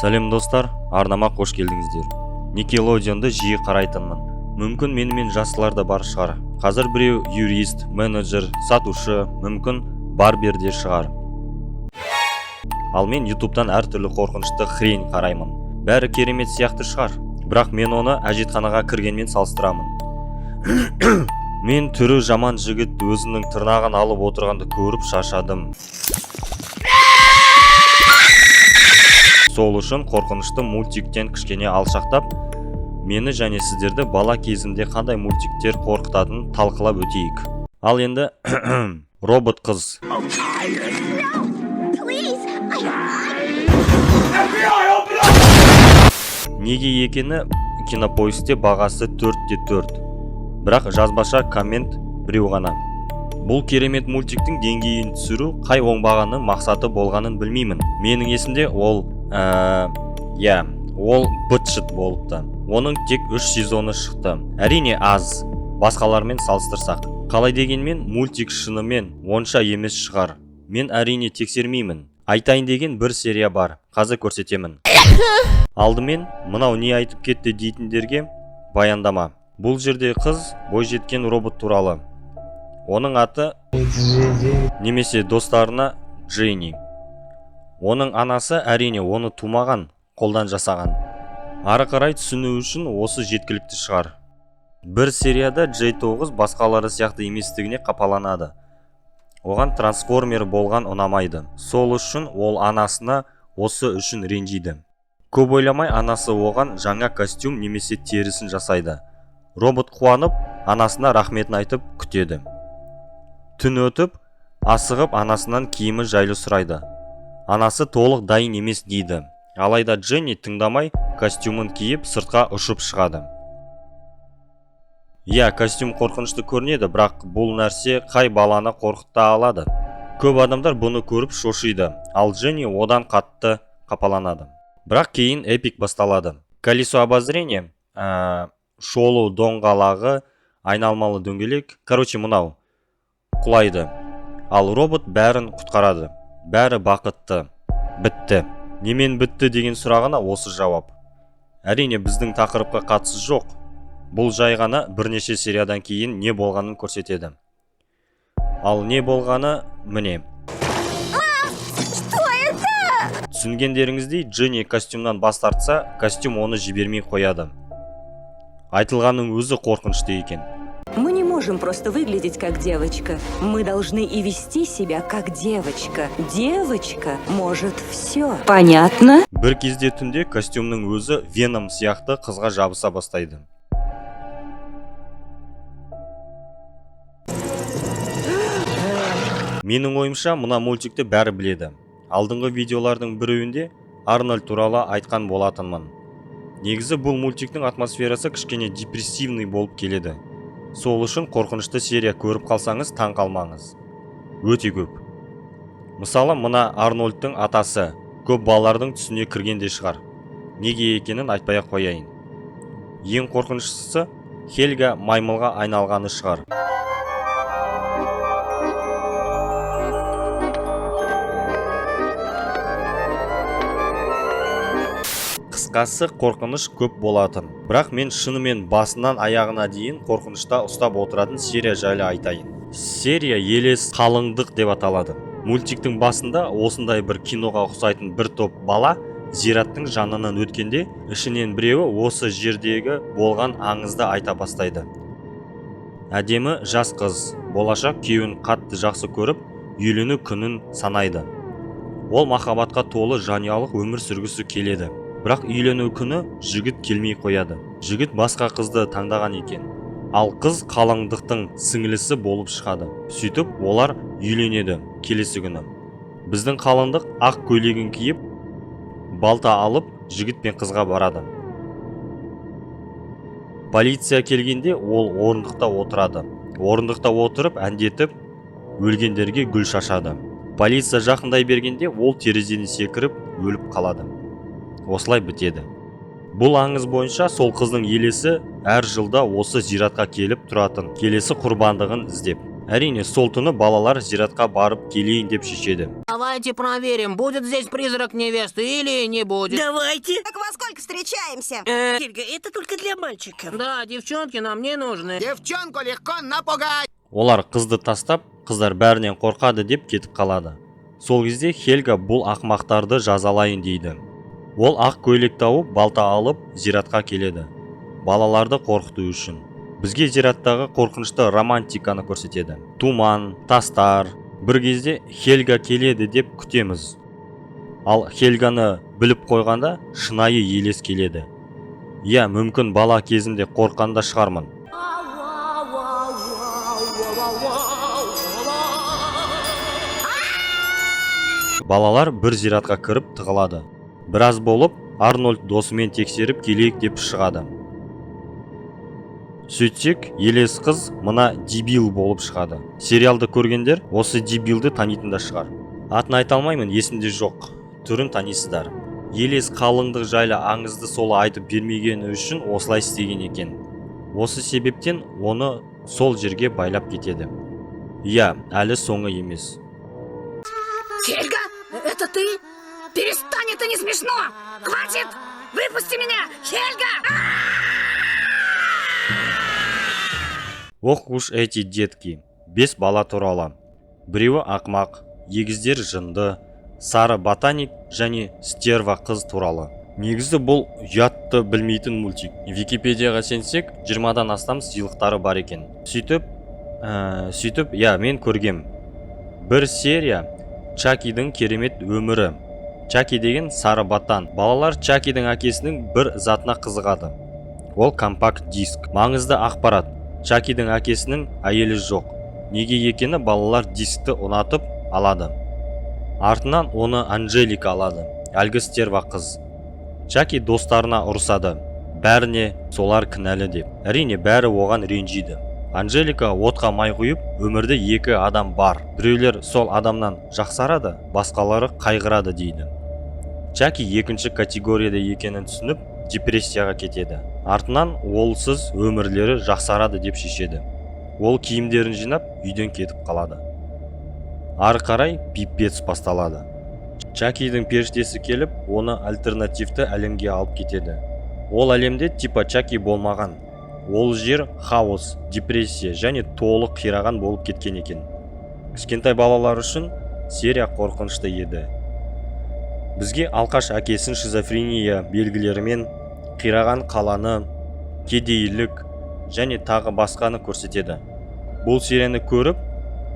Сәлем достар, арнама қош келдіңіздер. Nickelodeon'ды жиі қарайтынмын. Мүмкін менімен жастылар да бар шығар. Қазір біреу юрист, менеджер, сатушы, мүмкін барберде шығар. Ал мен YouTube'дан әртүрлі қорқынышты хрень қараймын. Бәрі керемет сияқты шығар, бірақ мен оны әжетханаға кіргенмен салыстырамын. Мен түрі жаман жігіт өзінің тырнағын алып отырғанды көріп шаршадым. Сол үшін қорқынышты мультиктен кішкене алшақтап, мені және сіздерді бала кезінде қандай мультиктер қорқытатынын талқылап өтейік. Ал енді робот қыз. Неге екені Кинопоискте бағасы 4/4. Бірақ жазбаша коммент біреу ғана. Бұл керемет мультиктің деңгейін түсіру қай оңбағаны мақсаты болғанын білмеймін. Менің есімде ол быт-шыт болыпты. Оның тек 3 сезоны шықты. Әрине аз, басқалармен салыстырсақ. Қалай дегенмен мультик шынымен онша емес шығар. Мен әрине тексермеймін. Айтайын деген бір серия бар. Қазір көрсетемін. Алдымен мынау не айтып кетті дейтіндерге баяндама. Бұл жерде қыз бойжеткен робот туралы. Оның аты немесе достарына Дженни. Оның анасы әрине оны тумаған, қолдан жасаған. Ары қарай түсіну үшін осы жеткілікті шығар. Бір серияда J9 басқалары сияқты еместігіне қапаланады. Оған трансформер болған ұнамайды. Сол үшін ол анасына осы үшін ренжиді. Көп ойламай анасы оған жаңа костюм немесе терісін жасайды. Робот қуанып, анасына рахметін айтып күтеді. Түн өтіп, асығып анасынан киімі жайлы сұрайды. Анасы толық дайын емес дейді. Алайда Дженни тыңдамай костюмын киіп сыртқа ұшып шығады. Костюм қорқынышты көрінеді, бірақ бұл нәрсе қай баланы қорқыта алады. Көп адамдар бұны көріп шошиды, ал Дженни одан қатты қапаланады. Бірақ кейін эпик басталады. Колесо обозрения, шолу доңғалағы, айналмалы дөңгелек, мынау құлайды. Ал робот бәрін құтқарады. Бәрі бақытты. Бітті. Немен бітті деген сұрағына осы жауап. Әрине біздің тақырыпқа қатысы жоқ. Бұл жай ғана бірнеше сериядан кейін не болғанын көрсетеді. Ал не болғаны міне. Түсінгендеріңіздей, Дженни костюмнан бас тартса, костюм оны жібермей қояды. Айтылғанның өзі қорқынышты екен. Мы не можем просто выглядеть как девочка. Мы должны и вести себя как девочка. Девочка может все. Понятно? Бір кезде түнде костюмның өзі Веном сияқты қызға жабыса бастайды. Менің ойымша, мына мультикті бәрі біледі. Алдыңғы видеолардың біреуінде Арнольд туралы айтқан болатынмын. Негізі бұл мультиктің атмосферасы кішкене депрессивный болып келеді. Сол үшін қорқынышты серия көріп қалсаңыз таң қалмаңыз. Өте көп. Мысалы, мына Арнольдтың атасы көп балалардың түсіне кіргенде шығар. Неге екенін айтпай қояйын. Ең қорқыныштысы Хельга маймылға айналғаны шығар. Қысқасы қорқыныш көп болатын. Бірақ мен шынымен басынан аяғына дейін қорқынышта ұстап отыратын серия жайлы айтайын. Серия елес қалыңдық деп аталады. Мультиктің басында осындай бір киноға ұқсайтын бір топ бала зираттың жанынан өткенде, ішінен біреуі осы жердегі болған аңызды айта бастайды. Әдемі жас қыз болашақ күйеуін қатты жақсы көріп, үйлену күнін санайды. Ол махаббатқа толы жанұялық өмір сүргісі келеді. Бірақ үйлену күні жігіт келмей қояды. Жігіт басқа қызды таңдаған екен. Ал қыз қалыңдықтың сіңілісі болып шығады. Сөйтіп, олар үйленеді келесі күні. Біздің қалыңдық ақ көйлегін киіп, балта алып, жігіт пен қызға барады. Полиция келгенде ол орындықта отырады. Орындықта отырып, әндетіп, өлгендерге гүл шашады. Полиция жақындай бергенде ол терезеден секіріп, өліп қалады. Осылай бітеді. Бұл аңыз бойынша сол қыздың елесі әр жылда осы зиратқа келіп тұратын келесі құрбандығын іздеп. Әрине сол түні балалар зиратқа барып келейін деп шешеді. Давайте проверим, будет здесь призрак невесты или не будет. Давайте. Так во сколько встречаемся? Хельга, это только для мальчиков. Да, девчонки нам не нужны. Девчонку легко напугать. Олар қызды тастап, қыздар бәрінен қорқады деп кетіп қалады. Сол кезде Хельга бұл ақмақтарды жазалайын дейді. Ол ақ көйлек тауып, балта алып, зиратқа келеді. Балаларды қорқыту үшін. Бізге зираттағы қорқынышты романтиканы көрсетеді. Туман, тастар. Бір кезде Хельга келеді деп күтеміз. Ал Хельганы біліп қойғанда шынайы елес келеді. Иә, мүмкін бала кезімде қорққанда шығармын. Балалар бір зиратқа кіріп тығылады. Біраз болып, Арнольд досымен тексеріп келейік деп шығады. Сөйтсек, елес қыз мына дебил болып шығады. Сериалды көргендер осы дебилді танитында шығар. Атын айта алмаймын, есімде жоқ. Түрін танисыздар. Елес қалыңдық жайлы аңызды солы айтып бермегені үшін осылай істеген екен. Осы себептен оны сол жерге байлап кетеді. Иә, әлі соңы емес. Хельга, это ты? Перестань, это не смешно! Хватит! Выпусти меня! Хельга! Ох уж эти детки. 5 бала туралы. Біреуі ақмақ, егіздер жынды, сары ботаник және стерва қыз туралы. Негізі бұл ұятты білмейтін мультик. Википедияға сенсек, 20-дан астам сыйлықтары бар екен. Сөйтіп, иә, мен көргем. Бір серия Чакидің керемет өмірі. Чаки деген сары ботан. Балалар Чакидің әкесінің бір затына қызығады. Ол компакт диск. Маңызды ақпарат. Чакидің әкесінің әйелі жоқ. Неге екені балалар дискті ұнатып алады. Артынан оны Анжелика алады. Әлгі стерва қыз. Чаки достарына ұрысады. Бәріне солар кінәлі деп. Әрине бәрі оған ренжиді. Анжелика отқа май құйып, өмірде 2 адам бар. Біреулер сол адамнан жақсарады, басқалары қайғырады дейді. Чаки 2-ші категорияда екенін түсініп, депрессияға кетеді. Артынан олсыз өмірлері жақсарады деп шешеді. Ол киімдерін жинап, үйден кетіп қалады. Ары қарай пипец басталады. Чакидің періштесі келіп, оны альтернативті әлемге алып кетеді. Ол әлемде типа Чаки болмаған. Ол жер хаос, депрессия және толық қираған болып кеткен екен. Кішкентай балалар үшін серия қорқынышты еді. Бізге алқаш әкесін шизофрения белгілерімен қираған қаланы, кедейлік және тағы басқаны көрсетеді. Бұл серияны көріп,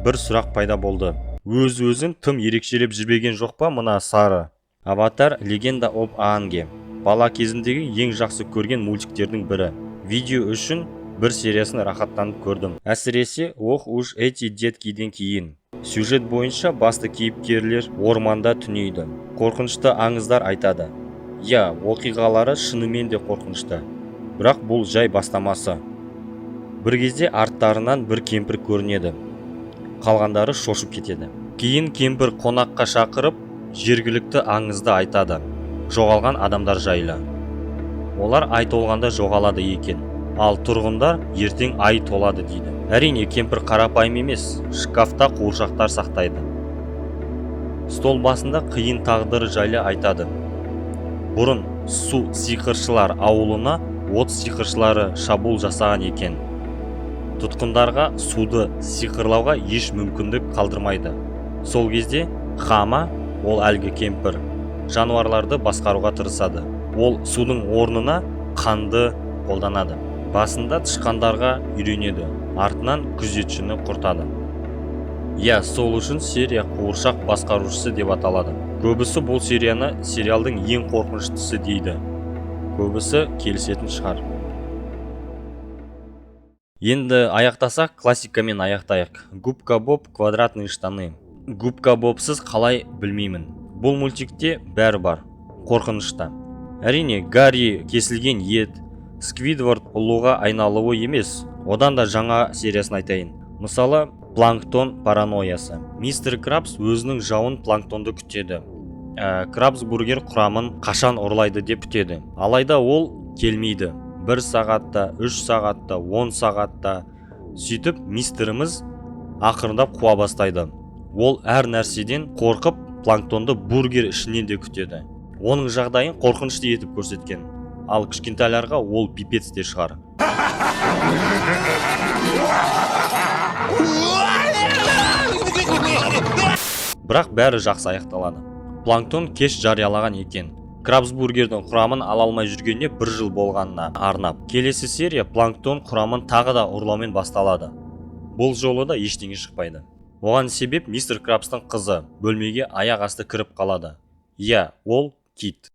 бір сұрақ пайда болды. Өз-өзін тым ерекшелеп жүрбеген жоқ па мына сары? Аватар Легенда об Аанге. Бала кезімдегі ең жақсы көрген мультиктердің бірі. Видео үшін бір сериясын рахаттанып көрдім. Әсіресе ох уж эти деткиден кейін. Сюжет бойынша басты кейіпкерлер орманда түнейді. Қорқынышты аңыздар айтады. Я, оқиғалары шынымен де қорқынышты. Бірақ бұл жай бастамасы. Бір кезде арттарынан бір кемпір көрінеді. Қалғандары шошып кетеді. Кейін кемпір қонаққа шақырып, жергілікті аңызды айтады. Жоғалған адамдар жайлы. Олар ай толғанда жоғалады екен. Ал тұрғындар ертең ай толады дейді. Әрине кемпір қарапайым емес, шкафта қуыршақтар сақтайды. Стол басында қиын тағдыры жайлы айтады. Бұрын су сиқыршылар ауылына от сиқыршылары шабуыл жасаған екен. Тұтқындарға суды сиқырлауға еш мүмкіндік қалдырмайды. Сол кезде Хама, ол әлгі кемпір, жануарларды басқаруға тырысады. Ол судың орнына қанды қолданады. Басында тышқандарға үйренеді, артынан күзетшіні құртады. Я, сол үшін серия қуыршақ басқарушысы деп аталады. Көбісі бұл серияны сериалдың ең қорқыныштысы дейді. Көбісі келісетін шығар. Енді аяқтасақ, классикамен аяқтайық. Губка Боб квадратные штаны. Губка Бобсыз қалай білмеймін. Бұл мультикте бәрі бар. Қорқынышта. Әрине, Гарри кесілген ет, Сквидвард ұлуға айналуы емес. Одан да жаңа сериясын айтайын. Мысалы, планктон паранойясы. Мистер Крабс өзінің жауын планктонды күтеді. Крабс бургер құрамын қашан ұрлайды деп күтеді. Алайда ол келмейді. 1 сағатта, 3 сағатта, 10 сағатта. Сөйтіп, мистеріміз ақырындап қуа бастайды. Ол әр нәрседен қорқып, планктонды бургер ішінен де күтеді. Оның жағдайын қорқынышты етіп көрсеткен. Ал кішкентайларға ол пипец те шығар. Бірақ бәрі жақсы аяқталады. Планктон кеш жариялаған екен. Крабсбургердің құрамын ала алмай жүргеніне 1 жыл болғанына арнап. Келесі серия планктон құрамын тағы да ұрлаумен басталады. Бұл жолы да ештеңе шықпайды. Оған себеп мистер Крабстың қызы бөлмеге аяқ асты кіріп қалады. Иә, ол Кит.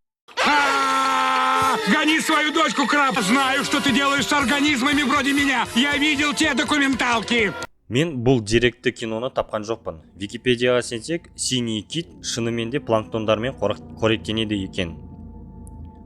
Гони свою дочку, Краб! Знаю, что ты делаешь с организмами вроде меня! Я видел те документалки! Мен бұл деректі киноны тапқан жоқпын. Википедияға сенсек, синий кит шынымен де планктондармен қоректенеді екен.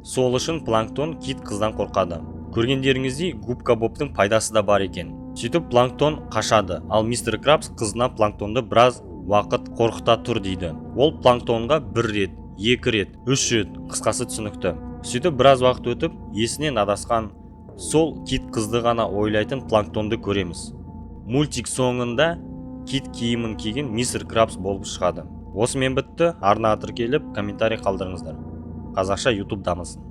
Сол үшін планктон кит қыздан қорқады. Көргендеріңіздей губка Бобтың пайдасы да бар екен. Сөйтіп планктон қашады, ал мистер Крабс қызына планктонды біраз уақыт қорқыта тұр дейді. Ол планктонға 1 рет, 2 рет, 3 рет, қысқасы түсінікті. Сөйтіп біраз уақыт өтіп, есінен адасқан сол кит қызды ғана ойлайтын планктонды көреміз. Мультик соңында кит киімін киген мистер Крабс болып шығады. Осымен бітті. Арнаға тіркеліп комментарий қалдырыңыздар. Қазақша YouTube дамысын.